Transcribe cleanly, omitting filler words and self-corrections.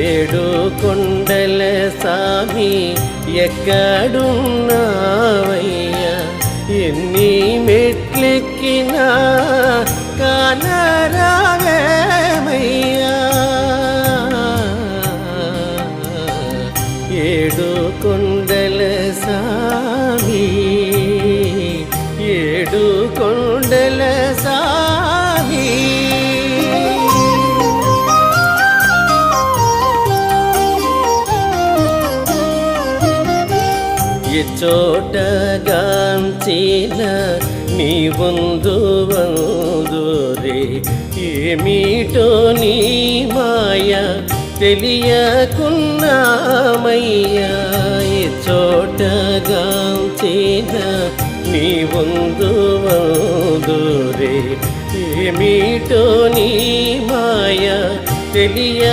ఏడు కొండల సామి ఎక్కడున్నావయ్యా, ఎన్ని మెట్లెక్కినా కానరావేమయ్యా. ఏడు కొండల సామి, ఏడు కొండల సామి. చోటగాంచిన నీ వందురే, ఏమిటో నీ మాయ తెలియకున్నామయ్యా. చోటగాంచిన నీ వందురే, ఏమిటో నీ మాయ తెలియ